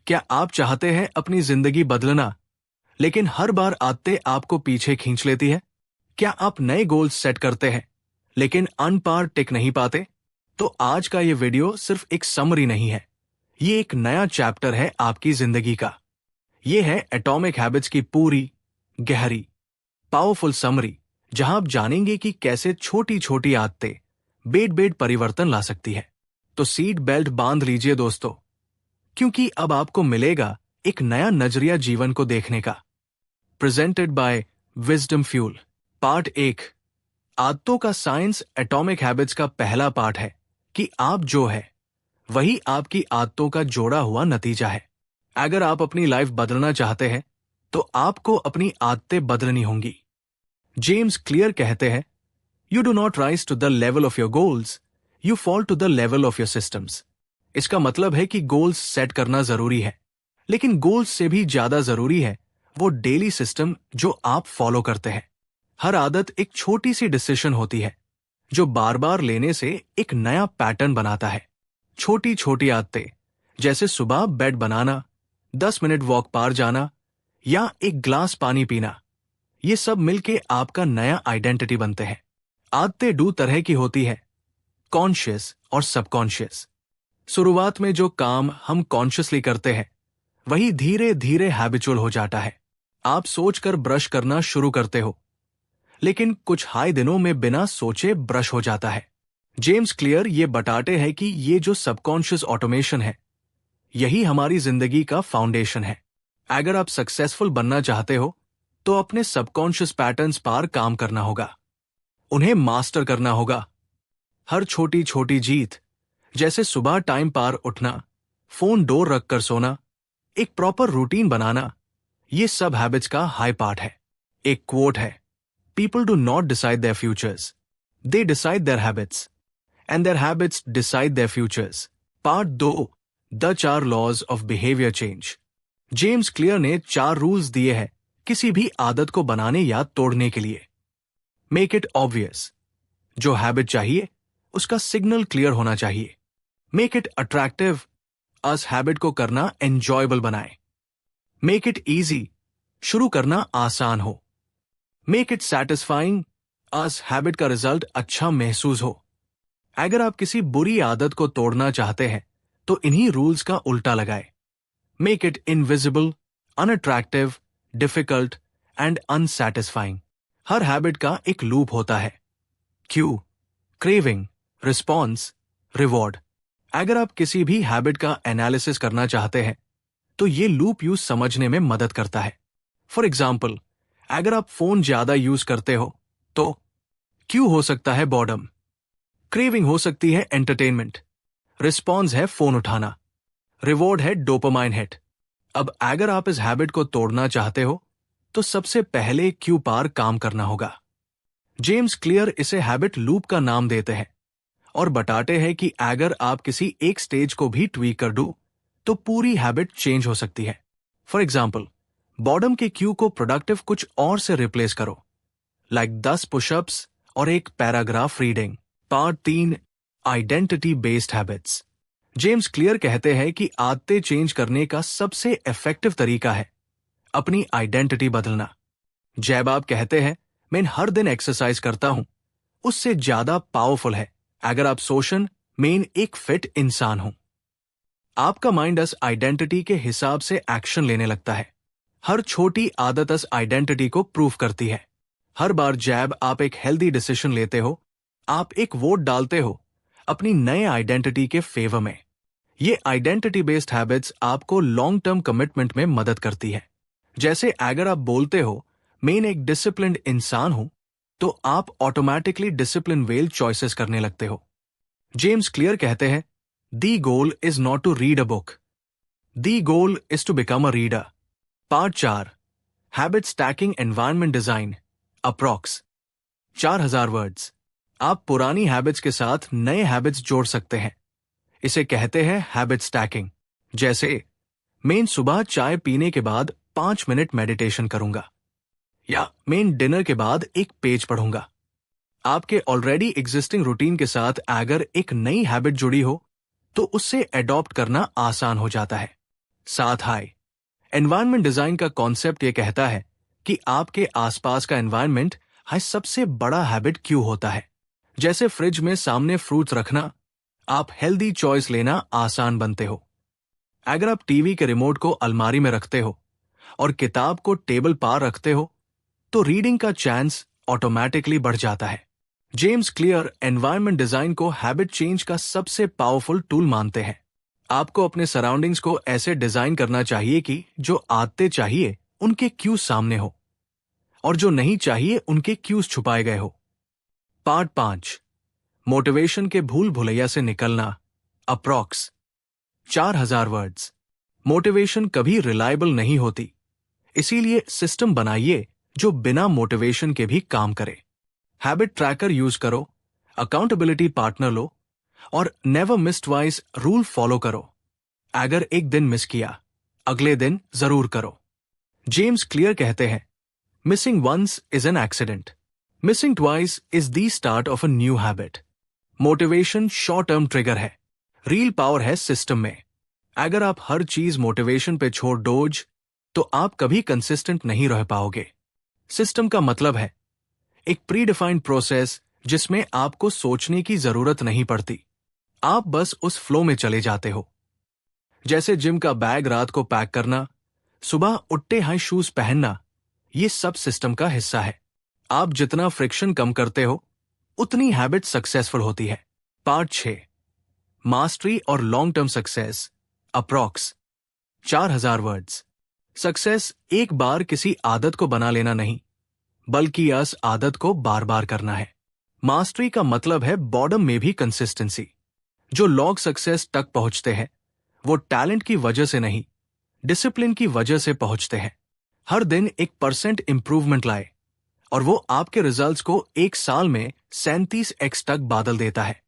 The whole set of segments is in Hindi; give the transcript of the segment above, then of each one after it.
क्या आप चाहते हैं अपनी जिंदगी बदलना, लेकिन हर बार आदतें आपको पीछे खींच लेती है? क्या आप नए गोल्स सेट करते हैं, लेकिन अन पार टिक नहीं पाते? तो आज का ये वीडियो सिर्फ एक समरी नहीं है, ये एक नया चैप्टर है आपकी जिंदगी का। ये है एटॉमिक हैबिट्स की पूरी, गहरी, पावरफुल समरी, जहां आप जानेंगे कि कैसे छोटी छोटी आदतें बेड बेड परिवर्तन ला सकती है। तो सीट बेल्ट बांध लीजिए दोस्तों, क्योंकि अब आपको मिलेगा एक नया नजरिया जीवन को देखने का। Presented by wisdom fuel. Part 1, आदतों का साइंस। एटॉमिक हैबिट्स का पहला पार्ट है कि आप जो है वही आपकी आदतों का जोड़ा हुआ नतीजा है। अगर आप अपनी लाइफ बदलना चाहते हैं तो आपको अपनी आदतें बदलनी होंगी। जेम्स क्लियर कहते हैं, you do not rise to the level of your goals, you fall to the level of your systems. इसका मतलब है कि गोल्स सेट करना जरूरी है, लेकिन गोल्स से भी ज्यादा जरूरी है वो डेली सिस्टम जो आप फॉलो करते हैं। हर आदत एक छोटी सी डिसीजन होती है जो बार बार लेने से एक नया पैटर्न बनाता है। छोटी छोटी आदतें जैसे सुबह बेड बनाना, 10 मिनट वॉक पार जाना या एक ग्लास पानी पीना, ये सब मिलके आपका नया आइडेंटिटी बनते हैं। आदतें दो तरह की होती है, कॉन्शियस और सबकॉन्शियस। शुरुआत में जो काम हम कॉन्शियसली करते हैं वही धीरे धीरे हैबिचुअल हो जाता है। आप सोचकर ब्रश करना शुरू करते हो, लेकिन कुछ हाई दिनों में बिना सोचे ब्रश हो जाता है। जेम्स क्लियर ये बताते हैं कि ये जो सबकॉन्शियस ऑटोमेशन है, यही हमारी जिंदगी का फाउंडेशन है। अगर आप सक्सेसफुल बनना चाहते हो तो अपने सबकॉन्शियस पैटर्न्स पर काम करना होगा, उन्हें मास्टर करना होगा। हर छोटी छोटी जीत, जैसे सुबह टाइम पार उठना, फोन डोर रखकर सोना, एक प्रॉपर रूटीन बनाना, ये सब हैबिट्स का हाई पार्ट है। एक कोट है, people do not decide their futures, they decide their habits, and their habits decide their futures. Part 2, the 4 laws of behaviour change. James Clear ने 4 रूल्स दिए हैं किसी भी आदत को बनाने या तोड़ने के लिए। मेक इट ऑब्वियस, जो हैबिट चाहिए उसका सिग्नल क्लियर होना चाहिए। Make it attractive, us habit को करना एंजॉयबल बनाए। मेक इट इजी, शुरू करना आसान हो। Make it satisfying, us habit का रिजल्ट अच्छा महसूस हो। अगर आप किसी बुरी आदत को तोड़ना चाहते हैं तो इन्हीं रूल्स का उल्टा लगाए। Make it invisible, unattractive, difficult and unsatisfying. हर हैबिट का एक लूप होता है, क्यू, क्रेविंग, रिस्पॉन्स, रिवॉर्ड। अगर आप किसी भी हैबिट का एनालिसिस करना चाहते हैं तो ये लूप यूज समझने में मदद करता है। फॉर एग्जाम्पल, अगर आप फोन ज्यादा यूज करते हो तो क्यू हो सकता है बॉर्डम, क्रेविंग हो सकती है एंटरटेनमेंट, रिस्पॉन्स है फोन उठाना, रिवॉर्ड है डोपामाइन हिट। अब अगर आप इस हैबिट को तोड़ना चाहते हो तो सबसे पहले क्यू पार काम करना होगा। जेम्स क्लियर इसे हैबिट लूप का नाम देते हैं और बताते हैं कि अगर आप किसी एक स्टेज को भी ट्वीक कर दो तो पूरी हैबिट चेंज हो सकती है। फॉर एग्जाम्पल, बॉर्डम के क्यू को प्रोडक्टिव कुछ और से रिप्लेस करो, लाइक 10 पुशअप्स और एक paragraph reading. Part 3, identity based habits. James Clear कहते हैं कि आदतें चेंज करने का सबसे इफेक्टिव तरीका है अपनी आइडेंटिटी बदलना। जब आप कहते हैं मैं हर दिन एक्सरसाइज करता हूं, उससे ज्यादा पावरफुल है अगर आप सोचें मैं एक फिट इंसान हूं। आपका माइंड इस आइडेंटिटी के हिसाब से एक्शन लेने लगता है। हर छोटी आदत इस आइडेंटिटी को प्रूव करती है। हर बार जब आप एक हेल्दी डिसीजन लेते हो, आप एक वोट डालते हो अपनी नए आइडेंटिटी के फेवर में। ये आइडेंटिटी बेस्ड हैबिट्स आपको लॉन्ग टर्म कमिटमेंट में मदद करती है। जैसे अगर आप बोलते हो मैं एक डिसिप्लिन्ड इंसान हूं, तो आप ऑटोमेटिकली डिसिप्लिन वेल चॉइसेस करने लगते हो। जेम्स क्लियर कहते हैं, the goal is not to read a book, the goal is to become a reader. Part 4, habit stacking environment design. Approx 4000 words. आप पुरानी हैबिट्स के साथ नए हैबिट्स जोड़ सकते हैं। इसे कहते हैं हैबिट स्टैकिंग। जैसे मैं सुबह चाय पीने के बाद 5 मिनट मेडिटेशन करूंगा, या मैं डिनर के बाद एक पेज पढ़ूंगा। आपके ऑलरेडी एग्जिस्टिंग रूटीन के साथ अगर एक नई हैबिट जुड़ी हो तो उससे एडॉप्ट करना आसान हो जाता है। 7 हाई। एनवायरनमेंट डिजाइन का कॉन्सेप्ट ये कहता है कि आपके आसपास का एनवायरनमेंट हाई सबसे बड़ा हैबिट क्यों होता है। जैसे फ्रिज में सामने फ्रूट्स रखना, आप हेल्दी चॉइस लेना आसान बनते हो। अगर आप टीवी के रिमोट को अलमारी में रखते हो और किताब को टेबल पार रखते हो, तो रीडिंग का चांस ऑटोमेटिकली बढ़ जाता है। जेम्स क्लियर एनवायरनमेंट डिजाइन को हैबिट चेंज का सबसे पावरफुल टूल मानते हैं। आपको अपने सराउंडिंग्स को ऐसे डिजाइन करना चाहिए कि जो आदतें चाहिए उनके क्यूज सामने हो और जो नहीं चाहिए उनके क्यूज छुपाए गए हो। पार्ट 5, मोटिवेशन के भूल भुलैया से निकलना। Approx 4000 words. मोटिवेशन कभी रिलायबल नहीं होती, इसीलिए सिस्टम बनाइए जो बिना मोटिवेशन के भी काम करे। हैबिट ट्रैकर यूज करो, अकाउंटेबिलिटी पार्टनर लो और never miss twice rule follow करो। अगर एक दिन मिस किया, अगले दिन जरूर करो। जेम्स क्लियर कहते हैं, missing once is an accident, missing twice is the start of a new habit. Motivation short term trigger है, रियल पावर है सिस्टम में। अगर आप हर चीज मोटिवेशन पे छोड़ दोज, तो आप कभी कंसिस्टेंट नहीं रह पाओगे। सिस्टम का मतलब है एक प्री डिफाइंड प्रोसेस जिसमें आपको सोचने की जरूरत नहीं पड़ती, आप बस उस फ्लो में चले जाते हो। जैसे जिम का बैग रात को पैक करना, सुबह उठते हाई शूज पहनना, ये सब सिस्टम का हिस्सा है। आप जितना फ्रिक्शन कम करते हो, उतनी हैबिट सक्सेसफुल होती है। पार्ट 6, मास्टरी और long term success. Approx 4000 words. Success एक बार किसी आदत को बना लेना नहीं, बल्कि इस आदत को बार बार करना है। मास्टरी का मतलब है बॉर्डम में भी कंसिस्टेंसी। जो लोग सक्सेस तक पहुंचते हैं, वो टैलेंट की वजह से नहीं, डिसिप्लिन की वजह से पहुंचते हैं। हर दिन 1% इंप्रूवमेंट लाए और वो आपके रिजल्ट्स को एक साल में 37x तक बादल देता है।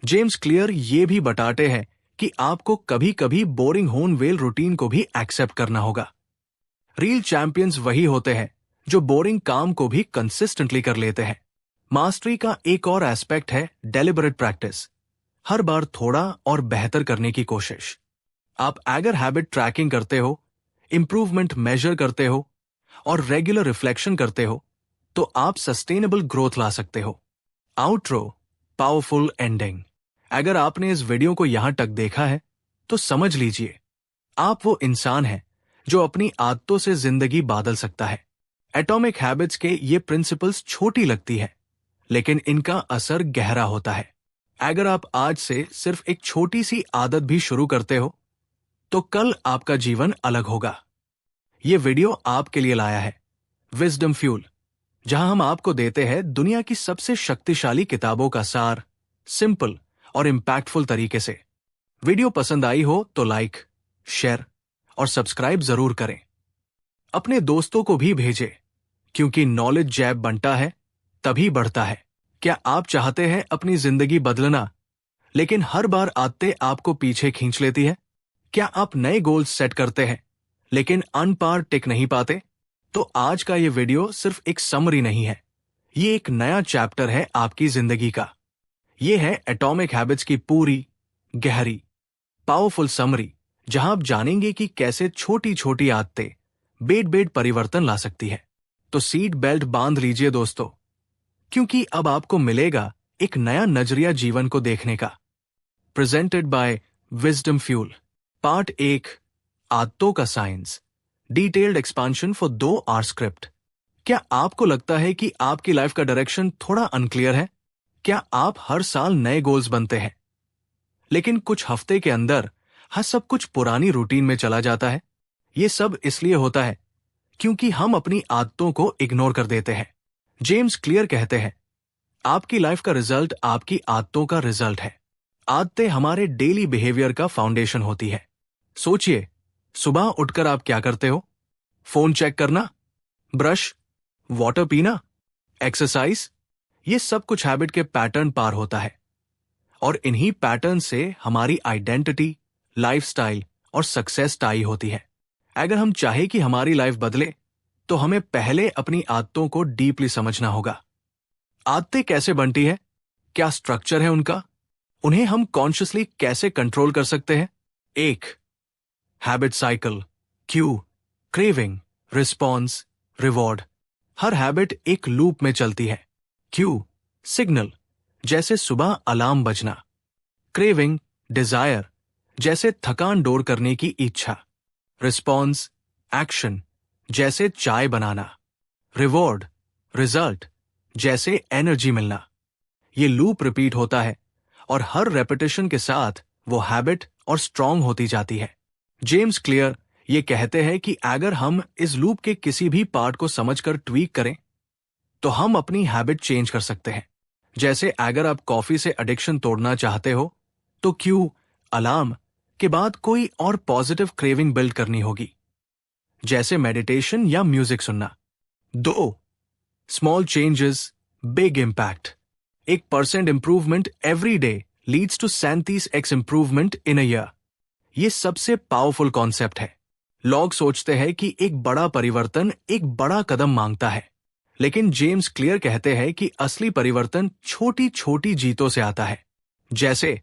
जेम्स क्लियर ये भी बताते हैं कि आपको कभी कभी बोरिंग होन वेल रूटीन को भी एक्सेप्ट करना होगा। रियल चैंपियंस वही होते हैं जो बोरिंग काम को भी कंसिस्टेंटली कर लेते हैं। मास्टरी का एक और एस्पेक्ट है डेलिबरेट प्रैक्टिस, हर बार थोड़ा और बेहतर करने की कोशिश। आप अगर हैबिट ट्रैकिंग करते हो, इंप्रूवमेंट मेजर करते हो और रेगुलर रिफ्लेक्शन करते हो, तो आप सस्टेनेबल ग्रोथ ला सकते हो। Outro, powerful ending. अगर आपने इस वीडियो को यहां तक देखा है, तो समझ लीजिए आप वो इंसान हैं जो अपनी आदतों से जिंदगी बादल सकता है। एटॉमिक हैबिट्स के ये प्रिंसिपल्स छोटी लगती है, लेकिन इनका असर गहरा होता है। अगर आप आज से सिर्फ एक छोटी सी आदत भी शुरू करते हो, तो कल आपका जीवन अलग होगा। ये वीडियो आपके लिए लाया है विजडम फ्यूल, जहां हम आपको देते हैं दुनिया की सबसे शक्तिशाली किताबों का सार, सिंपल और इंपैक्टफुल तरीके से। वीडियो पसंद आई हो तो लाइक, शेयर और सब्सक्राइब जरूर करें। अपने दोस्तों को भी भेजें, क्योंकि नॉलेज जैब बनता है तभी बढ़ता है। क्या आप चाहते हैं अपनी जिंदगी बदलना, लेकिन हर बार आदतें आपको पीछे खींच लेती है? क्या आप नए गोल्स सेट करते हैं, लेकिन अनपार टिक नहीं पाते? तो आज का ये वीडियो सिर्फ एक समरी नहीं है, ये एक नया चैप्टर है आपकी जिंदगी का। ये है एटॉमिक हैबिट्स की पूरी, गहरी, पावरफुल समरी, जहां आप जानेंगे कि कैसे छोटी छोटी आदतें बेड परिवर्तन ला सकती है। तो सीट बेल्ट बांध लीजिए दोस्तों, क्योंकि अब आपको मिलेगा एक नया नजरिया जीवन को देखने का। Presented by wisdom fuel. Part 1, आदतों का science, detailed expansion for 2 hour script. क्या आपको लगता है कि आपकी लाइफ का डायरेक्शन थोड़ा अनक्लियर है? क्या आप हर साल नए गोल्स बनते हैं, लेकिन कुछ हफ्ते के अंदर हर सब कुछ पुरानी रूटीन में चला जाता है? ये सब इसलिए होता है क्योंकि हम अपनी आदतों को इग्नोर कर देते हैं। जेम्स क्लियर कहते हैं, आपकी लाइफ का रिजल्ट आपकी आदतों का रिजल्ट है। आदतें हमारे डेली बिहेवियर का फाउंडेशन होती है। सोचिए, सुबह उठकर आप क्या करते हो? फोन चेक करना, ब्रश, वाटर पीना, एक्सरसाइज, ये सब कुछ हैबिट के पैटर्न पार होता है। और इन्हीं पैटर्न से हमारी आइडेंटिटी, लाइफस्टाइल और सक्सेस टाई होती है। अगर हम चाहे कि हमारी लाइफ बदले, तो हमें पहले अपनी आदतों को डीपली समझना होगा। आदतें कैसे बनती है? क्या स्ट्रक्चर है उनका? उन्हें हम कॉन्शियसली कैसे कंट्रोल कर सकते हैं? 1, habit cycle, cue, craving, response, reward. हर हैबिट एक लूप में चलती है। क्यू, सिग्नल, जैसे सुबह अलार्म बजना। क्रेविंग, डिजायर, जैसे थकान दूर करने की इच्छा। रिस्पॉन्स, एक्शन, जैसे चाय बनाना। रिवॉर्ड, रिजल्ट, जैसे एनर्जी मिलना। ये लूप रिपीट होता है और हर रेपिटेशन के साथ वो हैबिट और स्ट्रांग होती जाती है। जेम्स क्लियर ये कहते हैं कि अगर हम इस लूप के किसी भी पार्ट को समझकर ट्वीक करें तो हम अपनी हैबिट चेंज कर सकते हैं। जैसे अगर आप कॉफी से एडिक्शन तोड़ना चाहते हो तो क्यू, अलार्म के बाद कोई और पॉजिटिव क्रेविंग बिल्ड करनी होगी, जैसे मेडिटेशन या म्यूजिक सुनना। 2. Small changes, big impact. 1% improvement every day leads to 37x improvement in a year. ये सबसे पावरफुल कॉन्सेप्ट है। लोग सोचते हैं कि एक बड़ा परिवर्तन एक बड़ा कदम मांगता है, लेकिन जेम्स क्लियर कहते हैं कि असली परिवर्तन छोटी छोटी जीतों से आता है। जैसे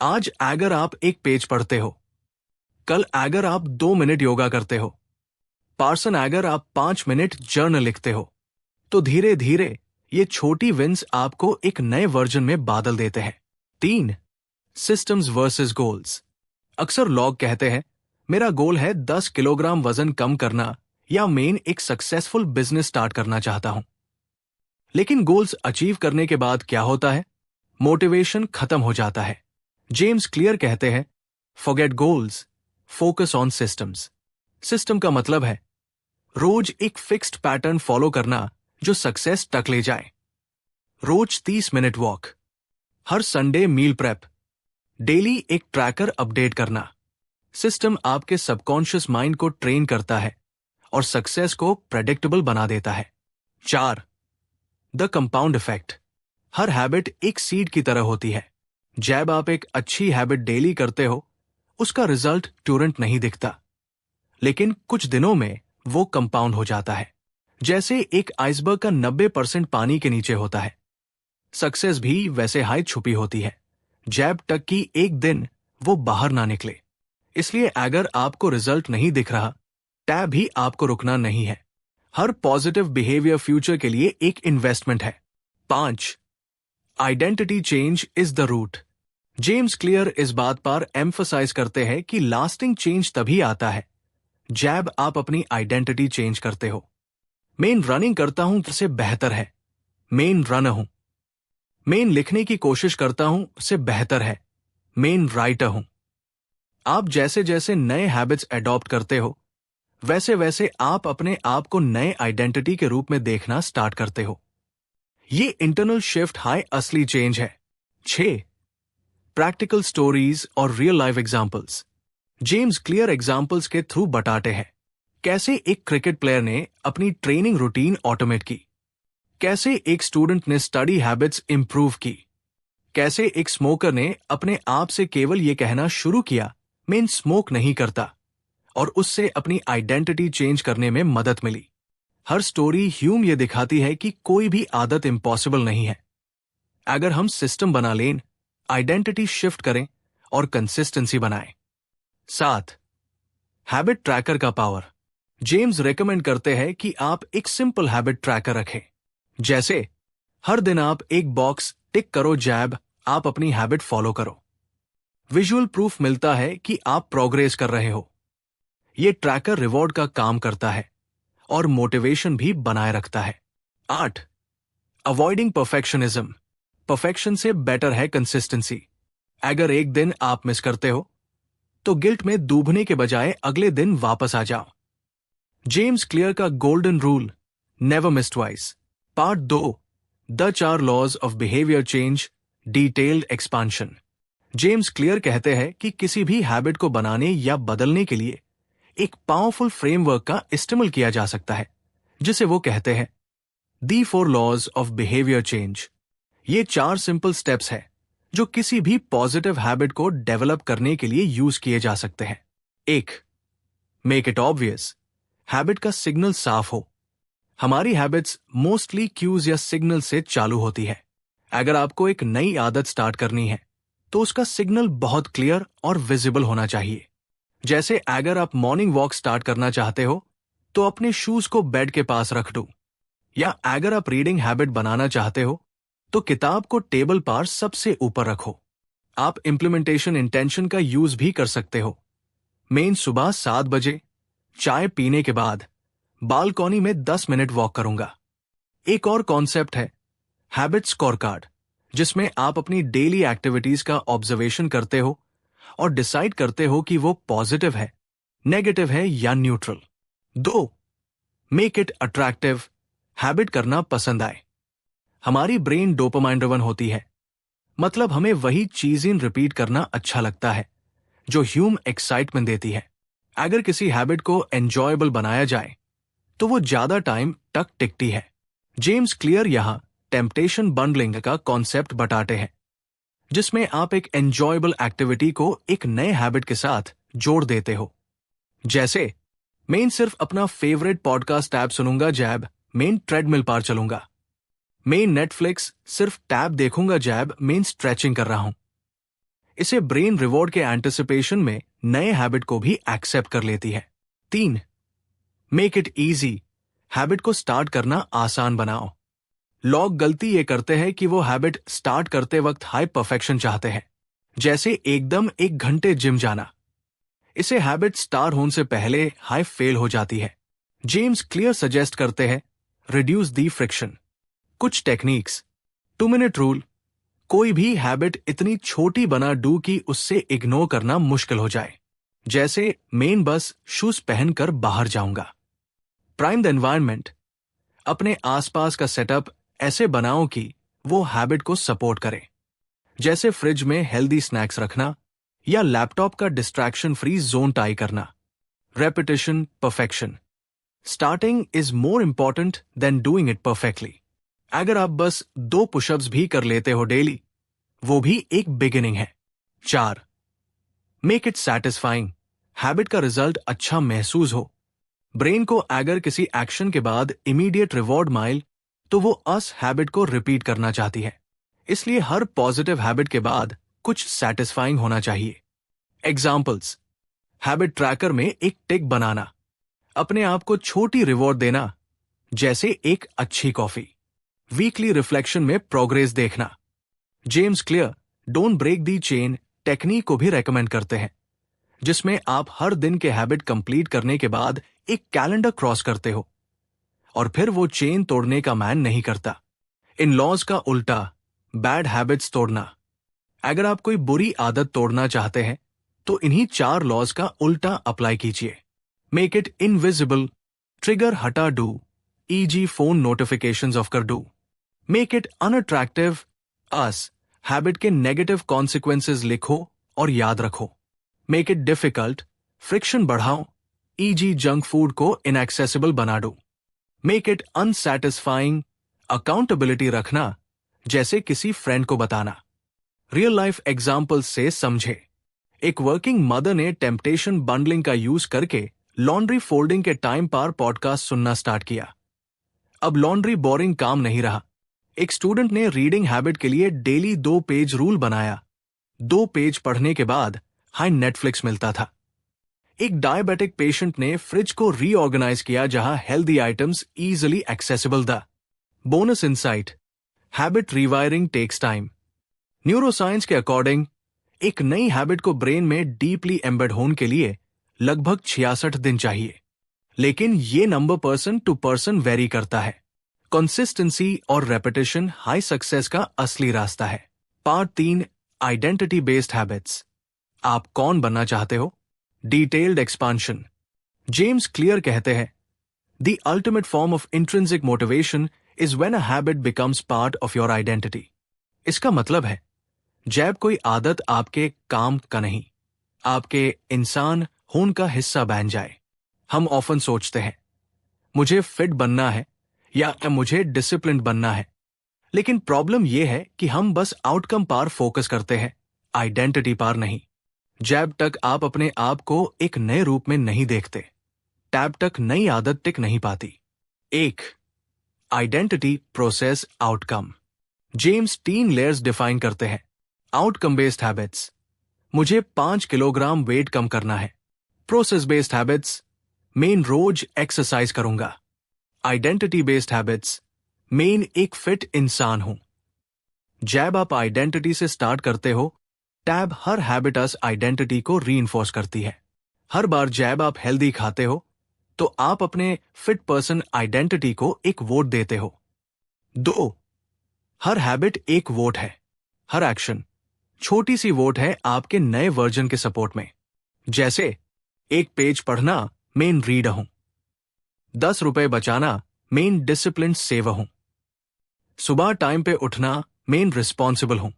आज अगर आप एक पेज पढ़ते हो, कल अगर आप 2 मिनट योगा करते हो, पार्सन अगर आप 5 मिनट जर्नल लिखते हो, तो धीरे धीरे ये छोटी विंस आपको एक नए वर्जन में बादल देते हैं। 3. Systems versus goals. अक्सर लोग कहते हैं मेरा गोल है 10 किलोग्राम वजन कम करना या मैं एक सक्सेसफुल बिजनेस स्टार्ट करना चाहता हूं। लेकिन गोल्स अचीव करने के बाद क्या होता है? मोटिवेशन खत्म हो जाता है। जेम्स क्लियर कहते हैं forget goals, focus on systems. System का मतलब है रोज एक फिक्स्ड पैटर्न फॉलो करना जो सक्सेस तक ले जाए। रोज 30 मिनट वॉक, हर संडे मील प्रेप, डेली एक ट्रैकर अपडेट करना। सिस्टम आपके सबकॉन्शियस माइंड को ट्रेन करता है और सक्सेस को प्रेडिक्टेबल बना देता है। 4. The compound effect. Her habit एक सीड की तरह होती है। जब आप एक अच्छी हैबिट डेली करते हो, उसका रिजल्ट तुरंत नहीं दिखता, लेकिन कुछ दिनों में वो कंपाउंड हो जाता है। जैसे एक आइसबर्ग का 90% पानी के नीचे होता है, सक्सेस भी वैसे हाई छुपी होती है जब तक कि एक दिन वो बाहर ना निकले। इसलिए अगर आपको रिजल्ट नहीं दिख रहा, तब भी आपको रुकना नहीं है। हर पॉजिटिव बिहेवियर फ्यूचर के लिए एक इन्वेस्टमेंट है। 5. Identity change is the root. James Clear इस बात पर एम्फसाइज करते हैं कि लास्टिंग चेंज तभी आता है जब आप अपनी आइडेंटिटी चेंज करते हो। मैं रनिंग करता हूं से बेहतर है मैं रनर हूं। मैं लिखने की कोशिश करता हूं से बेहतर है मैं राइटर हूं। आप जैसे जैसे नए हैबिट्स अडॉप्ट करते हो, वैसे वैसे आप अपने आप को नए आइडेंटिटी के रूप में देखना स्टार्ट करते हो। ये इंटरनल शिफ्ट हाई असली चेंज है। 6. प्रैक्टिकल स्टोरीज और real life examples. James clear examples के थ्रू बताते हैं कैसे एक क्रिकेट प्लेयर ने अपनी ट्रेनिंग रूटीन ऑटोमेट की, कैसे एक स्टूडेंट ने स्टडी हैबिट्स इंप्रूव की, कैसे एक स्मोकर ने अपने आप से केवल यह कहना शुरू किया मैं स्मोक नहीं करता, और उससे अपनी आइडेंटिटी चेंज करने में मदद मिली। हर स्टोरी ह्यूम ये दिखाती है कि कोई भी आदत इम्पॉसिबल नहीं है। अगर हम सिस्टम बना लें, आइडेंटिटी शिफ्ट करें और कंसिस्टेंसी बनाएं। 7. हैबिट ट्रैकर का पावर। जेम्स रेकमेंड करते हैं कि आप एक सिंपल हैबिट ट्रैकर रखें। जैसे हर दिन आप एक बॉक्स टिक करो जब आप अपनी हैबिट फॉलो करो। विजुअल प्रूफ मिलता है कि आप प्रोग्रेस कर रहे हो। यह ट्रैकर रिवॉर्ड का काम करता है और मोटिवेशन भी बनाए रखता है। 8. Avoiding perfectionism. परफेक्शन से बेटर है कंसिस्टेंसी। अगर एक दिन आप मिस करते हो तो गिल्ट में डूबने के बजाय अगले दिन वापस आ जाओ। जेम्स क्लियर का golden rule, never miss twice. Part 2, the 4 laws of behaviour change, detailed expansion. James Clear कहते हैं कि किसी भी हैबिट को बनाने या बदलने के लिए एक पावरफुल फ्रेमवर्क का इस्तेमाल किया जा सकता है, जिसे वो कहते हैं दी 4 लॉज ऑफ बिहेवियर चेंज। ये 4 सिंपल स्टेप्स हैं जो किसी भी पॉजिटिव हैबिट को डेवलप करने के लिए यूज किए जा सकते हैं। 1. Make it obvious. हैबिट का सिग्नल साफ हो। हमारी हैबिट्स मोस्टली क्यूज या सिग्नल से चालू होती है। अगर आपको एक नई आदत स्टार्ट करनी है तो उसका सिग्नल बहुत क्लियर और विजिबल होना चाहिए। जैसे अगर आप मॉर्निंग वॉक स्टार्ट करना चाहते हो तो अपने शूज को बेड के पास रख दो, या अगर आप रीडिंग हैबिट बनाना चाहते हो तो किताब को टेबल पर सबसे ऊपर रखो। आप इम्प्लीमेंटेशन इंटेंशन का यूज भी कर सकते हो। मेन सुबह 7 बजे चाय पीने के बाद बालकनी में 10 मिनट वॉक करूंगा। एक और कॉन्सेप्ट है हैबिट स्कोर कार्ड, जिसमें आप अपनी डेली एक्टिविटीज का ऑब्जर्वेशन करते हो और डिसाइड करते हो कि वो पॉजिटिव है, नेगेटिव है या neutral. 2. Make it attractive, habit करना पसंद आए। हमारी ब्रेन डोपामाइन ड्रिवन होती है, मतलब हमें वही चीजें रिपीट करना अच्छा लगता है जो ह्यूम एक्साइटमेंट देती है। अगर किसी हैबिट को एंजॉयबल बनाया जाए तो वो ज्यादा टाइम तक टिकती है। जेम्स क्लियर यहां टेम्पटेशन बंडलिंग का कॉन्सेप्ट बताते हैं, जिसमें आप एक एंजॉयबल एक्टिविटी को एक नए हैबिट के साथ जोड़ देते हो। जैसे मैं सिर्फ अपना फेवरेट पॉडकास्ट ऐप सुनूंगा जैब मैं ट्रेडमिल पर चलूंगा। मैं नेटफ्लिक्स सिर्फ टैब देखूंगा जैब मैं स्ट्रेचिंग कर रहा हूं। इसे ब्रेन रिवॉर्ड के एंटिसिपेशन में नए हैबिट को भी एक्सेप्ट कर लेती है। 3. मेक इट इजी, हैबिट को स्टार्ट करना आसान बनाओ। लोग गलती ये करते हैं कि वो हैबिट स्टार्ट करते वक्त हाई परफेक्शन चाहते हैं, जैसे एकदम 1 घंटे जिम जाना। इसे हैबिट स्टार्ट होने से पहले हाई फेल हो जाती है। जेम्स क्लियर सजेस्ट करते हैं रिड्यूस दी फ्रिक्शन। कुछ टेक्निक्स, 2 मिनट रूल, कोई भी हैबिट इतनी छोटी बना डू कि उससे इग्नोर करना मुश्किल हो जाए, जैसे मेन बस शूज पहनकर बाहर जाऊंगा। प्राइम द एनवायरनमेंट, अपने आसपास का सेटअप ऐसे बनाओ कि वो हैबिट को सपोर्ट करे, जैसे फ्रिज में हेल्दी स्नैक्स रखना या लैपटॉप का डिस्ट्रैक्शन फ्री जोन टाई करना। Repetition perfection, starting is more important than doing it perfectly. अगर आप बस 2 पुशअप्स भी कर लेते हो डेली, वो भी एक बिगिनिंग है। 4. मेक इट सैटिस्फाइंग, हैबिट का रिजल्ट अच्छा महसूस हो। ब्रेन को अगर किसी एक्शन के बाद इमीडिएट रिवॉर्ड माइल तो वो उस हैबिट को रिपीट करना चाहती है। इसलिए हर पॉजिटिव हैबिट के बाद कुछ सैटिस्फाइंग होना चाहिए। एग्जाम्पल्स, हैबिट ट्रैकर में एक टिक बनाना, अपने आप को छोटी रिवॉर्ड देना जैसे एक अच्छी कॉफी, वीकली रिफ्लेक्शन में प्रोग्रेस देखना। James Clear don't break the chain technique को भी रेकमेंड करते हैं, जिसमें आप हर दिन के हैबिट कंप्लीट करने के बाद एक कैलेंडर क्रॉस करते हो और फिर वो चेन तोड़ने का मैन नहीं करता। इन लॉज का उल्टा, बैड हैबिट्स तोड़ना। अगर आप कोई बुरी आदत तोड़ना चाहते हैं तो इन्हीं 4 लॉज का उल्टा अप्लाई कीजिए। मेक इट इनविजिबल, ट्रिगर हटा डू, ईजी फोन नोटिफिकेशंस ऑफ कर डू। मेक इट अनअट्रैक्टिव, अस हैबिट के नेगेटिव कॉन्सिक्वेंसेस लिखो और याद रखो। मेक इट डिफिकल्ट, फ्रिक्शन बढ़ाओ, ईजी जंक फूड को इनएक्सेसिबल बना दो। मेक इट अनसैटिस्फाइंग, अकाउंटेबिलिटी रखना, जैसे किसी फ्रेंड को बताना। रियल लाइफ एग्जाम्पल्स से समझे। एक वर्किंग मदर ने टेम्पटेशन बंडलिंग का यूज करके लॉन्ड्री फोल्डिंग के टाइम पर पॉडकास्ट सुनना स्टार्ट किया। अब लॉन्ड्री बोरिंग काम नहीं रहा। एक स्टूडेंट ने रीडिंग हैबिट के लिए डेली 2 पेज रूल बनाया। 2 पेज पढ़ने के बाद हाई नेटफ्लिक्स मिलता था। एक डायबिटिक पेशेंट ने फ्रिज को रीऑर्गेनाइज किया जहां हेल्दी आइटम्स इजीली एक्सेसिबल था। Bonus insight, habit rewiring takes time. Neuroscience के अकॉर्डिंग एक नई हैबिट को ब्रेन में डीपली एम्बेड होने के लिए लगभग 66 दिन चाहिए, लेकिन ये number person to person vary करता है। कंसिस्टेंसी और रेपिटेशन हाई सक्सेस का असली रास्ता है। Part 3, identity based habits. आप कौन बनना चाहते हो? Detailed expansion. जेम्स क्लियर कहते हैं the ultimate form of intrinsic motivation is when a habit becomes part of your identity. इसका मतलब है जब कोई आदत आपके काम का नहीं, आपके इंसान होने का हिस्सा बन जाए। हम ऑफन सोचते हैं मुझे फिट बनना है या मुझे डिसिप्लिन बनना है, लेकिन प्रॉब्लम यह है कि हम बस आउटकम पर फोकस करते हैं, आइडेंटिटी पर नहीं। जब तक आप अपने आप को एक नए रूप में नहीं देखते, तब तक नई आदत टिक नहीं पाती। 1. Identity process outcome. James 3 layers define करते हैं। आउटकम बेस्ड हैबिट्स, मुझे 5 किलोग्राम वेट कम करना है, प्रोसेस बेस्ड हैबिट्स, मेन रोज एक्सरसाइज करूंगा। आइडेंटिटी बेस्ड हैबिट्स, मेन एक फिट इंसान हूं। जैब आप आइडेंटिटी से स्टार्ट करते हो, टैब हर हैबिटस आइडेंटिटी को रीइंफोर्स करती है। हर बार जैब आप हेल्दी खाते हो तो आप अपने फिट पर्सन आइडेंटिटी को एक वोट देते हो। 2. हर हैबिट एक वोट है। हर एक्शन छोटी सी वोट है आपके नए वर्जन के सपोर्ट में। जैसे एक पेज पढ़ना, मेन रीडर हूं। 10 रुपए बचाना, मेन डिसिप्लिन सेवर हूं। सुबह टाइम पे उठना, मेन रिस्पॉन्सिबल हूं।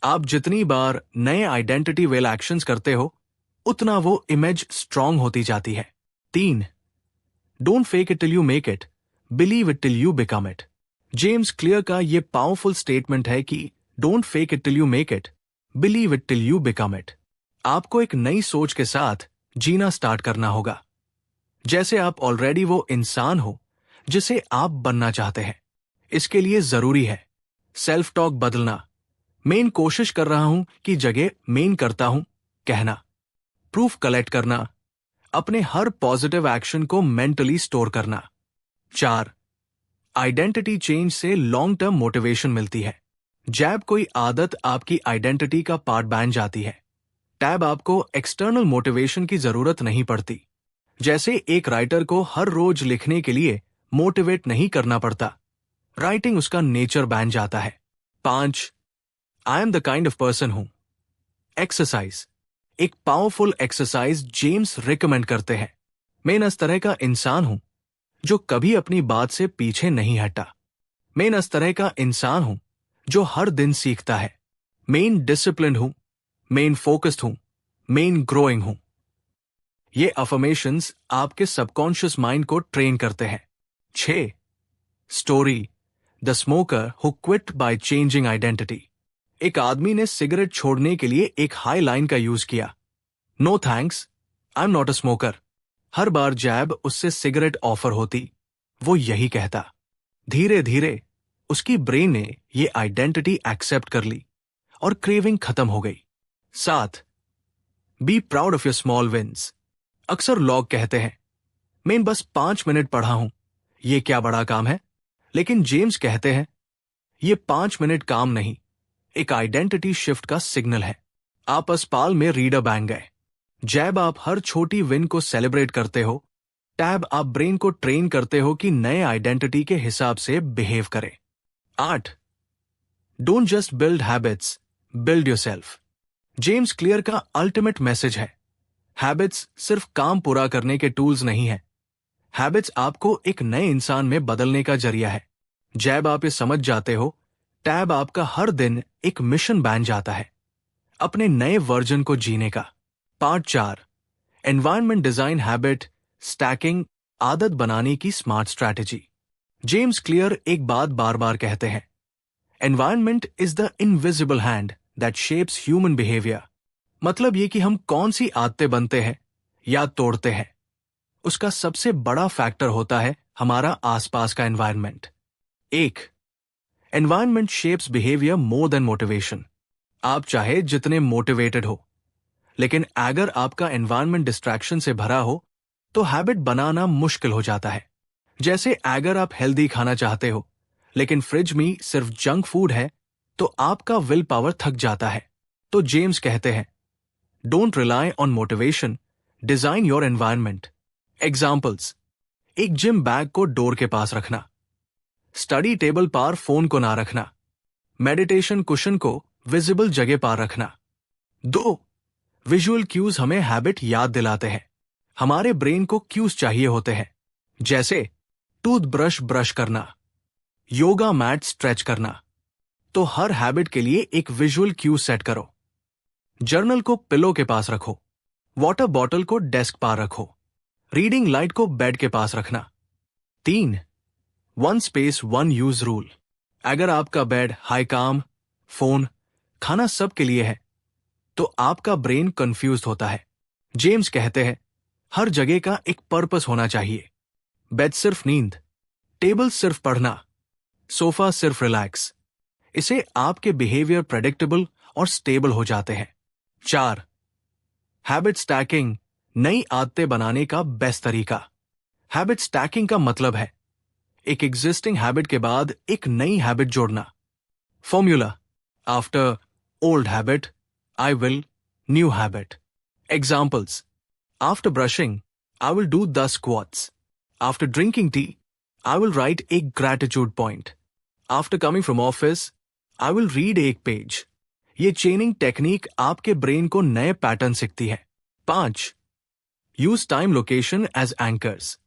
आप जितनी बार नए आइडेंटिटी वेल एक्शंस करते हो उतना वो इमेज स्ट्रांग होती जाती है। 3. Don't fake it till you make it, believe it till you become it. James Clear का ये पावरफुल स्टेटमेंट है कि don't fake it till you make it, believe it till you become it. आपको एक नई सोच के साथ जीना स्टार्ट करना होगा, जैसे आप ऑलरेडी वो इंसान हो जिसे आप बनना चाहते हैं। इसके लिए जरूरी है सेल्फ टॉक बदलना, मेन कोशिश कर रहा हूं की जगह मेन करता हूं कहना। प्रूफ कलेक्ट करना, अपने हर पॉजिटिव एक्शन को मेंटली स्टोर करना। 4. आइडेंटिटी चेंज से लॉन्ग टर्म मोटिवेशन मिलती है। जैब कोई आदत आपकी आइडेंटिटी का पार्ट बन जाती है। टैब आपको एक्सटर्नल मोटिवेशन की जरूरत नहीं पड़ती। जैसे एक राइटर को हर रोज लिखने के लिए मोटिवेट नहीं करना पड़ता, राइटिंग उसका नेचर बन जाता है। 5. I am the kind of person हूं। एक्सरसाइज, एक पावरफुल एक्सरसाइज जेम्स रिकमेंड करते हैं। मैं इस तरह का इंसान हूं जो कभी अपनी बात से पीछे नहीं हटा। मैं इस तरह का इंसान हूं जो हर दिन सीखता है। मेन डिसिप्लिन हूं, मेन फोकस्ड हूं, मेन ग्रोइंग हूं। ये अफर्मेशंस आपके सबकॉन्शियस माइंड को ट्रेन करते हैं। 6. Story, the smoker who quit by changing identity. एक आदमी ने सिगरेट छोड़ने के लिए एक हाई लाइन का यूज किया, no thanks, I am not a smoker. हर बार जैब उससे सिगरेट ऑफर होती, वो यही कहता। धीरे धीरे उसकी ब्रेन ने ये आइडेंटिटी एक्सेप्ट कर ली और क्रेविंग खत्म हो गई। 7. Be proud of your small wins. अक्सर लोग कहते हैं मैं बस 5 मिनट पढ़ा हूं, ये क्या बड़ा काम है। लेकिन जेम्स कहते हैं ये 5 मिनट काम नहीं, एक आइडेंटिटी शिफ्ट का सिग्नल है। आप अस्पताल में रीडर बन गए। जैब आप हर छोटी विन को सेलिब्रेट करते हो, टैब आप ब्रेन को ट्रेन करते हो कि नए आइडेंटिटी के हिसाब से बिहेव करे। 8. Don't just build habits, build yourself. James Clear का अल्टीमेट मैसेज है हैबिट्स सिर्फ काम पूरा करने के टूल्स नहीं है, हैबिट्स आपको एक नए इंसान में बदलने का जरिया है। जैब आप ये समझ जाते हो, टैब आपका हर दिन एक मिशन बन जाता है, अपने नए वर्जन को जीने का। Part 4. Environment design habit stacking, आदत बनाने की स्मार्ट स्ट्रैटेजी। जेम्स क्लियर एक बात बार बार कहते हैं, environment is the invisible hand that shapes human behaviour. मतलब ये कि हम कौन सी आदतें बनते हैं या तोड़ते हैं, उसका सबसे बड़ा फैक्टर होता है हमारा आसपास का environment. 1. Environment shapes behaviour more than motivation. आप चाहे जितने मोटिवेटेड हो, लेकिन अगर आपका एनवायरनमेंट डिस्ट्रैक्शन से भरा हो तो हैबिट बनाना मुश्किल हो जाता है। जैसे अगर आप हेल्दी खाना चाहते हो लेकिन फ्रिज में सिर्फ जंक फूड है तो आपका विल पावर थक जाता है। तो जेम्स कहते हैं don't rely on motivation, design your environment. Examples, एक जिम बैग को डोर के पास रखना, स्टडी टेबल पर फोन को ना रखना, मेडिटेशन कुशन को विजिबल जगह पर रखना। 2. विजुअल क्यूज हमें हैबिट याद दिलाते हैं। हमारे ब्रेन को क्यूज चाहिए होते हैं, जैसे टूथब्रश ब्रश करना, योगा मैट स्ट्रेच करना। तो हर हैबिट के लिए एक विजुअल क्यू सेट करो। जर्नल को पिलो के पास रखो, वाटर बॉटल को डेस्क पर रखो, रीडिंग लाइट को बेड के पास रखना। 3. 1 स्पेस 1 यूज रूल। अगर आपका बेड, हाई काम, फोन, खाना सब के लिए है तो आपका ब्रेन कंफ्यूज होता है। जेम्स कहते हैं हर जगह का एक पर्पस होना चाहिए। बेड सिर्फ नींद, टेबल सिर्फ पढ़ना, सोफा सिर्फ रिलैक्स। इसे आपके बिहेवियर प्रेडिक्टेबल और स्टेबल हो जाते हैं। 4. हैबिट स्टैकिंग, नई आदतें बनाने का बेस्ट तरीका। हैबिट स्टैकिंग का मतलब है एक एग्जिस्टिंग हैबिट के बाद एक नई हैबिट जोड़ना। Formula: after old habit I will new habit. Examples: after brushing I will do 10 squats. After drinking tea, I will write a gratitude point. After coming from office, I will read एक पेज। ये चेनिंग टेक्निक आपके ब्रेन को नए पैटर्न सिखाती है। 5. Use time location as anchors.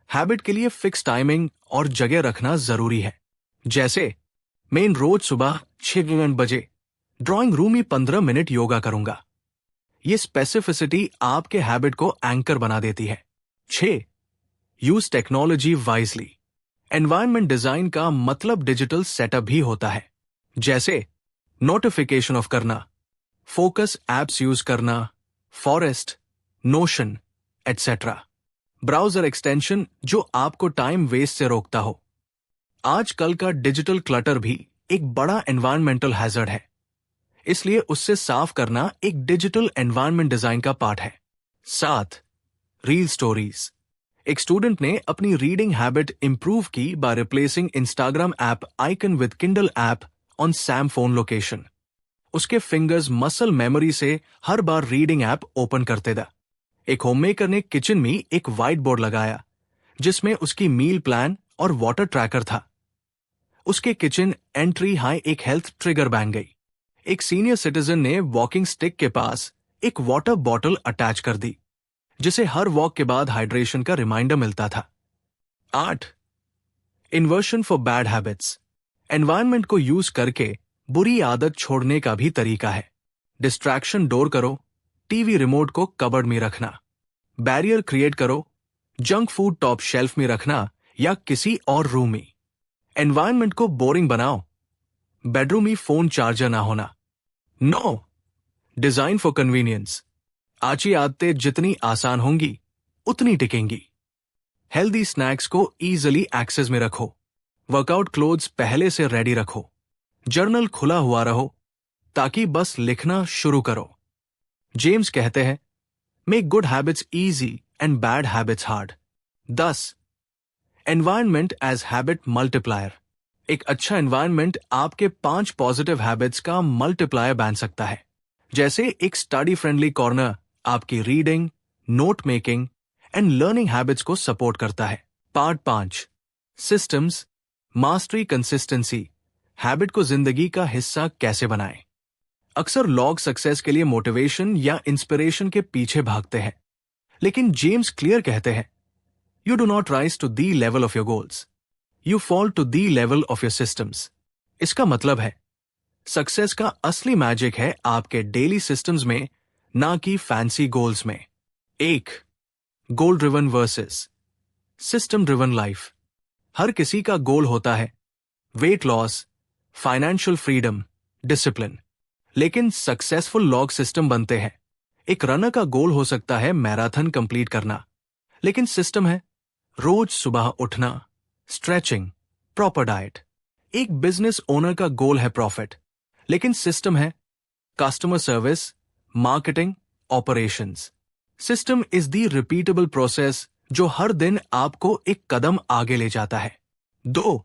Habit के लिए फिक्स टाइमिंग और जगह रखना जरूरी है। जैसे मैं रोज सुबह 6 बजे ड्राइंग रूम में 15 मिनट योगा करूंगा। ये स्पेसिफिसिटी आपके हैबिट को एंकर बना देती है। 6. Use technology wisely. Environment design का मतलब डिजिटल सेटअप भी होता है, जैसे नोटिफिकेशन ऑफ करना, फोकस एप्स यूज करना, forest, notion etcetera. Browser extension जो आपको टाइम वेस्ट से रोकता हो। आजकल का डिजिटल क्लटर भी एक बड़ा एनवायरमेंटल हैजर्ड है, इसलिए उससे साफ करना एक डिजिटल एनवायरनमेंट डिजाइन का पार्ट है। 7. Reel stories. एक स्टूडेंट ने अपनी रीडिंग हैबिट इंप्रूव की by replacing Instagram app icon with Kindle app on Sam phone location. उसके फिंगर्स मसल मेमोरी से हर बार रीडिंग ऐप ओपन करते थे। एक होममेकर ने किचन में एक व्हाइट बोर्ड लगाया जिसमें उसकी मील प्लान और वाटर ट्रैकर था। उसके किचन एंट्री हाई एक हेल्थ ट्रिगर बन गई। एक सीनियर सिटीजन ने वॉकिंग स्टिक के पास एक वाटर बॉटल अटैच कर दी जिसे हर वॉक के बाद हाइड्रेशन का रिमाइंडर मिलता था। 8. Inversion for bad habits. Environment को यूज करके बुरी आदत छोड़ने का भी तरीका है। डिस्ट्रैक्शन डोर करो, टीवी रिमोट को कबर्ड में रखना। बैरियर क्रिएट करो, जंक फूड टॉप शेल्फ में रखना या किसी और रूम में। एनवायरनमेंट को बोरिंग बनाओ, बेडरूम में फोन चार्जर ना होना। 9. Design for convenience. अच्छी आदतें जितनी आसान होंगी उतनी टिकेंगी। हेल्दी स्नैक्स को इजीली एक्सेस में रखो। वर्कआउट क्लोथ्स पहले से रेडी रखो। जर्नल खुला हुआ रहो ताकि बस लिखना शुरू करो। जेम्स कहते हैं, make good habits easy and bad habits hard. 10. Environment as habit multiplier. एक अच्छा एनवायरनमेंट आपके 5 पॉजिटिव हैबिट्स का मल्टीप्लायर बन सकता है। जैसे एक स्टडी फ्रेंडली कॉर्नर आपकी reading, note making and learning habits को सपोर्ट करता है। Part 5. Systems, mastery, consistency. Habit को जिंदगी का हिस्सा कैसे बनाएं। अक्सर लोग सक्सेस के लिए मोटिवेशन या इंस्पिरेशन के पीछे भागते हैं, लेकिन जेम्स क्लियर कहते हैं, you do not rise to the level of your goals, you fall to the level of your systems. इसका मतलब है सक्सेस का असली मैजिक है आपके डेली सिस्टम्स में, ना कि फैंसी गोल्स में। 1. Goal driven versus system driven life. हर किसी का गोल होता है, weight loss, financial freedom, discipline, लेकिन सक्सेसफुल लॉग सिस्टम बनते हैं। एक रनर का गोल हो सकता है मैराथन कंप्लीट करना, लेकिन सिस्टम है रोज सुबह उठना, स्ट्रेचिंग, प्रॉपर डाइट। एक बिजनेस ओनर का गोल है प्रॉफिट, लेकिन सिस्टम है customer service, marketing, operations. System is the repeatable process जो हर दिन आपको एक कदम आगे ले जाता है। 2.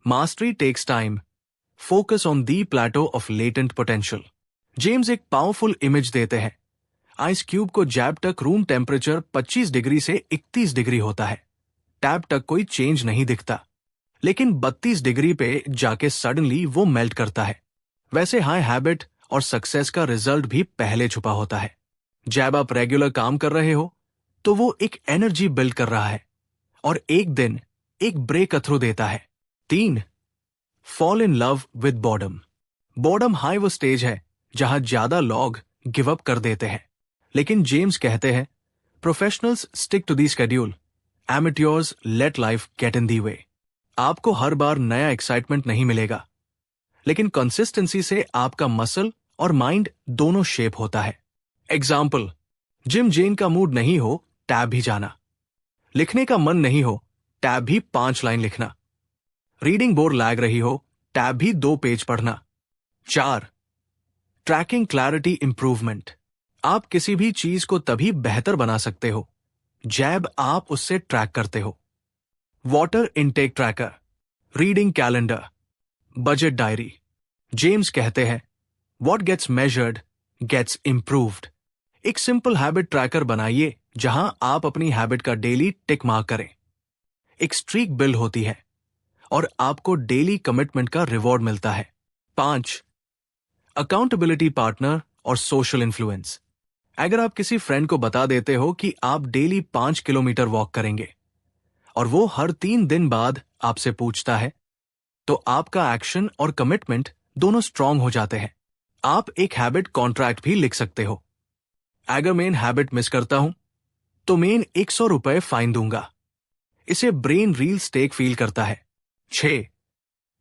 Mastery takes time, focus on the plateau of latent potential. James एक पावरफुल इमेज देते हैं। आइस क्यूब को जैब तक रूम टेम्परेचर 25 डिग्री से 31 डिग्री होता है। टैब तक कोई चेंज नहीं दिखता, लेकिन 32 डिग्री पे जाके सडनली वो मेल्ट करता है। वैसे हाई हैबिट और सक्सेस का रिजल्ट भी पहले छुपा होता है। जब आप रेगुलर काम कर रहे हो तो वो एक एनर्जी बिल्ड कर रहा है और एक दिन एक ब्रेक थ्रू देता है। 3. Fall in love with boredom. Boredom high वो स्टेज है जहां ज्यादा लोग गिव अप कर देते हैं, लेकिन जेम्स कहते हैं, professionals stick to the schedule, amateurs let life get in the way. आपको हर बार नया एक्साइटमेंट नहीं मिलेगा, लेकिन कंसिस्टेंसी से आपका मसल और माइंड दोनों शेप होता है। एग्जाम्पल, जिम जेन का मूड नहीं हो, टैब भी जाना। लिखने का मन नहीं हो, टैब भी 5 लाइन लिखना। रीडिंग बोर्ड लैग रही हो, टैब भी 2 पेज पढ़ना। 4. Tracking clarity improvement. आप किसी भी चीज को तभी बेहतर बना सकते हो जब आप उससे ट्रैक करते हो। Water intake tracker, reading calendar, budget diary. James कहते हैं, what gets measured gets improved. एक सिंपल हैबिट ट्रैकर बनाइए जहां आप अपनी हैबिट का डेली टिक मार्क करें। एक स्ट्रीक बिल्ड होती है और आपको डेली कमिटमेंट का रिवॉर्ड मिलता है। 5. अकाउंटेबिलिटी पार्टनर और सोशल इन्फ्लुएंस। अगर आप किसी फ्रेंड को बता देते हो कि आप डेली 5 किलोमीटर वॉक करेंगे और वो हर 3 दिन बाद आपसे पूछता है, तो आपका एक्शन और कमिटमेंट दोनों स्ट्रांग हो जाते हैं। आप एक हैबिट कॉन्ट्रैक्ट भी लिख सकते हो। अगर मैं हैबिट मिस करता हूं तो मैं 100 रुपए फाइन दूंगा। इसे ब्रेन रील स्टेक फील करता है। 6.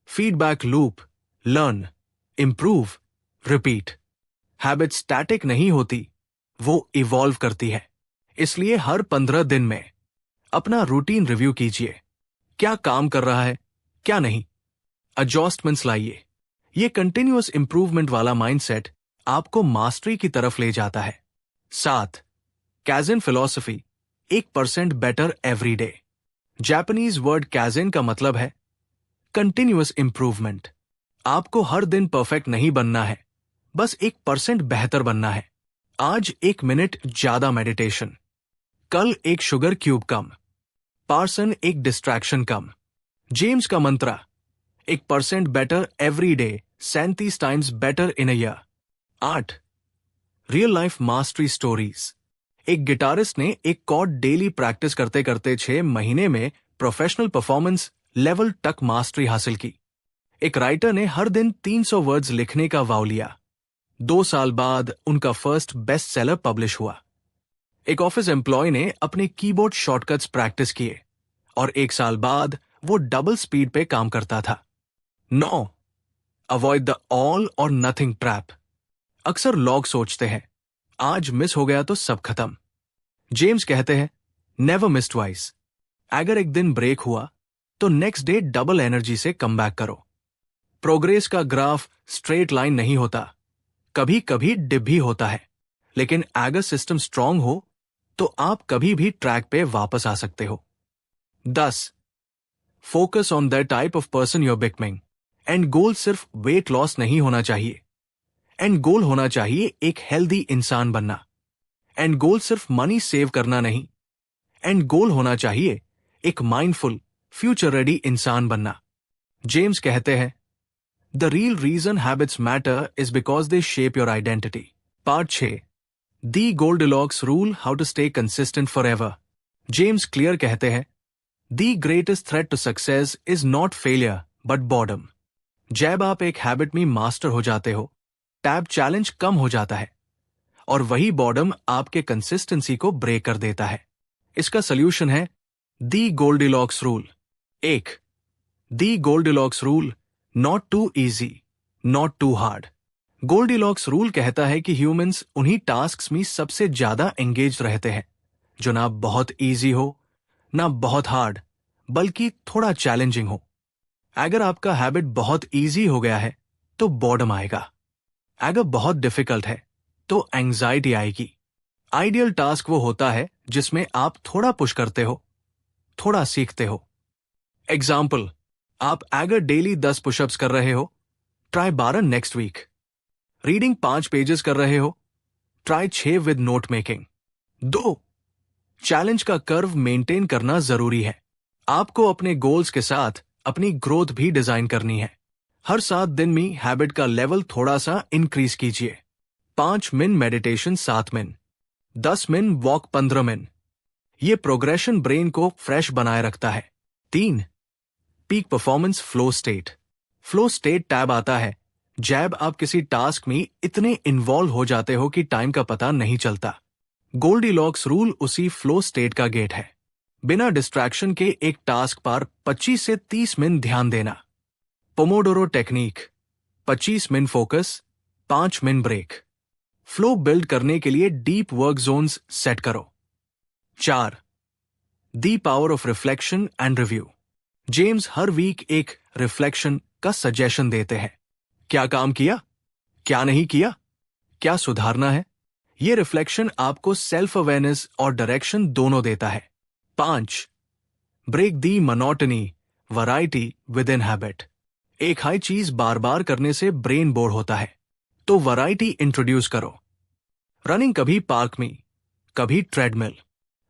Feedback loop, learn, improve, repeat. Habit static नहीं होती, वो इवॉल्व करती है। इसलिए हर 15 दिन में अपना रूटीन रिव्यू कीजिए। क्या काम कर रहा है, क्या नहीं। एडजस्टमेंट्स लाइए। ये कंटिन्यूअस इंप्रूवमेंट वाला माइंडसेट आपको मास्टरी की तरफ ले जाता है। 7. Kaizen philosophy, 1% better every day. Japanese word kaizen का मतलब है कंटिन्यूअस इंप्रूवमेंट। आपको हर दिन परफेक्ट नहीं बनना है, बस 1% बेहतर बनना है। आज 1 मिनट ज्यादा मेडिटेशन, कल 1 शुगर क्यूब कम, पार्सन 1 डिस्ट्रैक्शन कम। जेम्स का मंत्रा, 1% better every day, 37 times better in a year. 8. Real life mastery stories. एक गिटारिस्ट ने एक कॉर्ड डेली प्रैक्टिस करते करते 6 महीने में प्रोफेशनल परफॉर्मेंस लेवल तक मास्टरी हासिल की। एक राइटर ने हर दिन 300 वर्ड्स लिखने का वाव लिया। 2 साल बाद उनका फर्स्ट बेस्ट सेलर पब्लिश हुआ। एक ऑफिस एम्प्लॉय ने अपने कीबोर्ड शॉर्टकट्स प्रैक्टिस किए और 1 साल बाद वो डबल स्पीड पे काम करता था। 9. अवॉइड द ऑल और नथिंग ट्रैप। अक्सर लोग सोचते हैं, आज मिस हो गया तो सब खत्म। जेम्स कहते हैं, नेवर मिस ट्वाइस। अगर एक दिन ब्रेक हुआ तो नेक्स्ट डे डबल एनर्जी से कम बैक करो। प्रोग्रेस का ग्राफ स्ट्रेट लाइन नहीं होता, कभी कभी डिप भी होता है, लेकिन अगर सिस्टम स्ट्रांग हो तो आप कभी भी ट्रैक पे वापस आ सकते हो। 10. Focus on the type of person your becoming. End goal सिर्फ वेट लॉस नहीं होना चाहिए। एंड गोल होना चाहिए एक हेल्दी इंसान बनना। एंड गोल सिर्फ मनी सेव करना नहीं। एंड गोल होना चाहिए एक माइंडफुल, फ्यूचर रेडी इंसान बनना। जेम्स कहते हैं, the real reason habits matter is because they shape your identity. Part 6. The Goldilocks rule, how to stay consistent forever. James Clear कहते हैं, the greatest threat to success is not failure but boredom. जब आप एक हैबिट में मास्टर हो जाते हो, टैब चैलेंज कम हो जाता है और वही बॉर्डम आपके कंसिस्टेंसी को ब्रेक कर देता है। इसका सोल्यूशन है the Goldilocks rule. 1. The Goldilocks rule, not too easy, not too hard. Goldilocks rule कहता है कि ह्यूमंस उन्हीं टास्क्स में सबसे ज्यादा एंगेज रहते हैं जो ना बहुत इजी हो ना बहुत हार्ड, बल्कि थोड़ा चैलेंजिंग हो। अगर आपका हैबिट बहुत इजी हो गया है तो बॉर्डम आएगा। अगर बहुत डिफिकल्ट है तो एंजाइटी आएगी। आइडियल टास्क वो होता है जिसमें आप थोड़ा पुश करते हो, थोड़ा सीखते हो। एग्जाम्पल, आप अगर डेली 10 पुशअप्स कर रहे हो, try 12 next week. Reading 5 pages कर रहे हो, try 6 with note making. 2. Challenge का कर्व मेंटेन करना जरूरी है। आपको अपने गोल्स के साथ अपनी ग्रोथ भी डिजाइन करनी है। हर 7 दिन में हैबिट का लेवल थोड़ा सा इंक्रीज कीजिए। 5 minute meditation 7 minute, 10 minute walk 15 minute. ये प्रोग्रेशन ब्रेन को फ्रेश बनाए रखता है। 3. Peak performance flow state. Flow state tab आता है जब आप किसी टास्क में इतने इन्वॉल्व हो जाते हो कि टाइम का पता नहीं चलता। गोल्डीलॉक्स रूल उसी फ्लो स्टेट का गेट है। बिना डिस्ट्रैक्शन के एक टास्क पर 25 से 30 मिनट ध्यान देना। Pomodoro technique, 25 minute focus, 5 minute break. Flow build करने के लिए डीप वर्क जोन्स सेट करो। 4. The power of reflection and review. James हर वीक एक रिफ्लेक्शन का सजेशन देते हैं। क्या काम किया, क्या नहीं किया, क्या सुधारना है, ये रिफ्लेक्शन आपको सेल्फ अवेयरनेस और डायरेक्शन दोनों देता है। 5. Break the monotony, variety within habit. एक हाई चीज बार बार करने से ब्रेन बोर होता है, तो वैरायटी इंट्रोड्यूस करो। रनिंग कभी पार्क में, कभी ट्रेडमिल,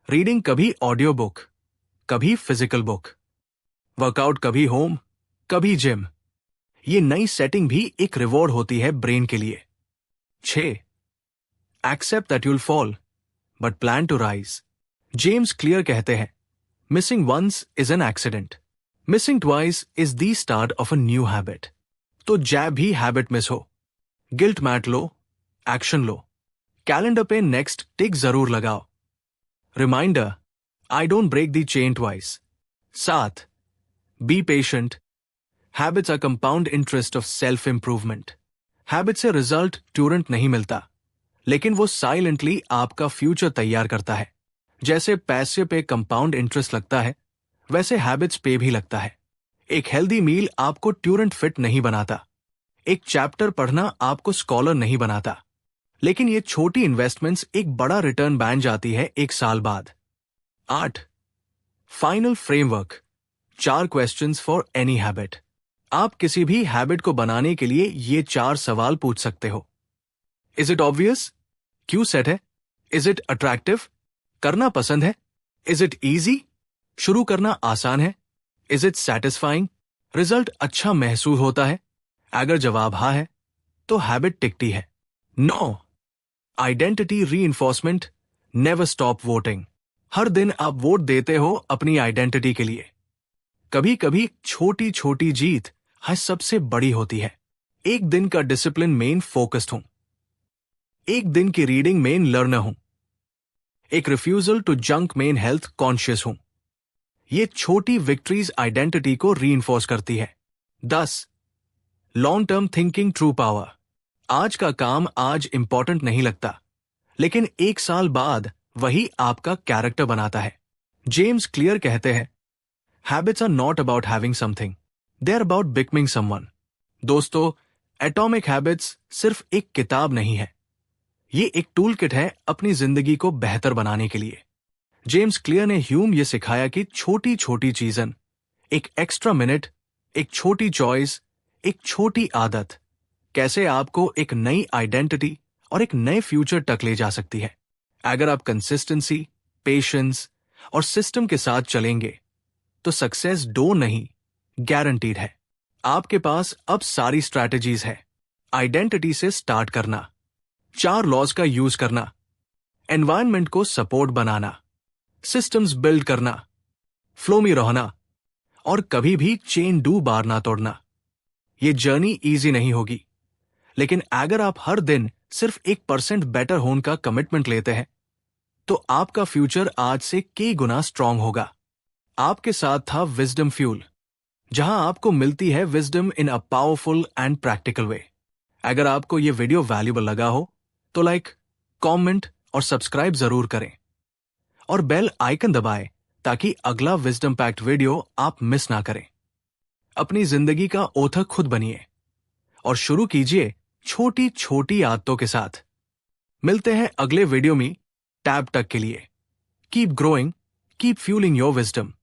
रीडिंग कभी ऑडियो बुक, कभी फिजिकल बुक, वर्कआउट कभी होम, कभी जिम। ये नई सेटिंग भी एक रिवॉर्ड होती है ब्रेन के लिए। 6. Accept that you'll fall but plan to rise. James Clear कहते हैं, missing once is an accident, missing twice is the start of a new habit. तो जब भी हैबिट मिस हो, गिल्ट मैट लो, एक्शन लो, कैलेंडर पे नेक्स्ट टिक जरूर लगाओ। Reminder, I don't break the chain twice. 7. Be patient. Habits are compound interest of self improvement. Habit से रिजल्ट तुरंत नहीं मिलता, लेकिन वो साइलेंटली आपका फ्यूचर तैयार करता है। जैसे पैसे पे कंपाउंड इंटरेस्ट लगता है, वैसे हैबिट्स पे भी लगता है। एक हेल्दी मील आपको तुरंत फिट नहीं बनाता, एक चैप्टर पढ़ना आपको स्कॉलर नहीं बनाता, लेकिन ये छोटी इन्वेस्टमेंट्स एक बड़ा रिटर्न बन जाती है 1 साल बाद। 8. Final framework, 4 questions for any habit. आप किसी भी हैबिट को बनाने के लिए ये 4 सवाल पूछ सकते हो। Is it obvious? क्यों सेट है? Is it attractive? करना पसंद है? Is it easy? शुरू करना आसान है? Is it satisfying? रिजल्ट अच्छा महसूस होता है? अगर जवाब हाँ है, तो हैबिट टिकती है। 9. Identity reinforcement, never stop voting. हर दिन आप वोट देते हो अपनी आइडेंटिटी के लिए। कभी कभी छोटी छोटी जीत हाँ सबसे बड़ी होती है। एक दिन का डिसिप्लिन मेन फोकस्ड हूं, एक दिन की रीडिंग मेन लर्नर हूं, एक रिफ्यूजल टू जंक मेन हेल्थ कॉन्शियस हूं। ये छोटी विक्ट्रीज आइडेंटिटी को रीइंफोर्स करती है। 10. Long term thinking true power. आज का काम आज इंपॉर्टेंट नहीं लगता, लेकिन 1 साल बाद वही आपका कैरेक्टर बनाता है। जेम्स क्लियर कहते हैं, habits are not about having something, they are about becoming someone. दोस्तों, एटॉमिक हैबिट्स सिर्फ एक किताब नहीं है, ये एक टूल किट है अपनी जिंदगी को बेहतर बनाने के लिए। जेम्स क्लियर ने ह्यूम ये सिखाया कि छोटी छोटी चीजन, एक एक्स्ट्रा मिनट, एक छोटी चॉइस, एक छोटी आदत कैसे आपको एक नई आइडेंटिटी और एक नए फ्यूचर तक ले जा सकती है। अगर आप कंसिस्टेंसी, पेशेंस और सिस्टम के साथ चलेंगे, तो सक्सेस डो नहीं, गारंटीड है। आपके पास अब सारी स्ट्रैटेजीज है। आइडेंटिटी से स्टार्ट करना, 4 लॉज का यूज करना, एनवायरनमेंट को सपोर्ट बनाना, सिस्टम्स बिल्ड करना, फ्लो में रहना और कभी भी चेन डू बार ना तोड़ना। ये जर्नी इजी नहीं होगी, लेकिन अगर आप हर दिन सिर्फ 1% बेटर होने का कमिटमेंट लेते हैं, तो आपका फ्यूचर आज से कई गुना स्ट्रांग होगा। आपके साथ था विजडम फ्यूल, जहां आपको मिलती है wisdom in a powerful and practical way. अगर आपको यह वीडियो वैल्यूबल लगा हो, तो लाइक, कमेंट और सब्सक्राइब जरूर करें और बेल आइकन दबाएं ताकि अगला विजडम पैक्ड वीडियो आप मिस ना करें। अपनी जिंदगी का ओथर खुद बनिए और शुरू कीजिए छोटी छोटी आदतों के साथ। मिलते हैं अगले वीडियो में, टैब तक के लिए। Keep growing, keep fuelling your wisdom.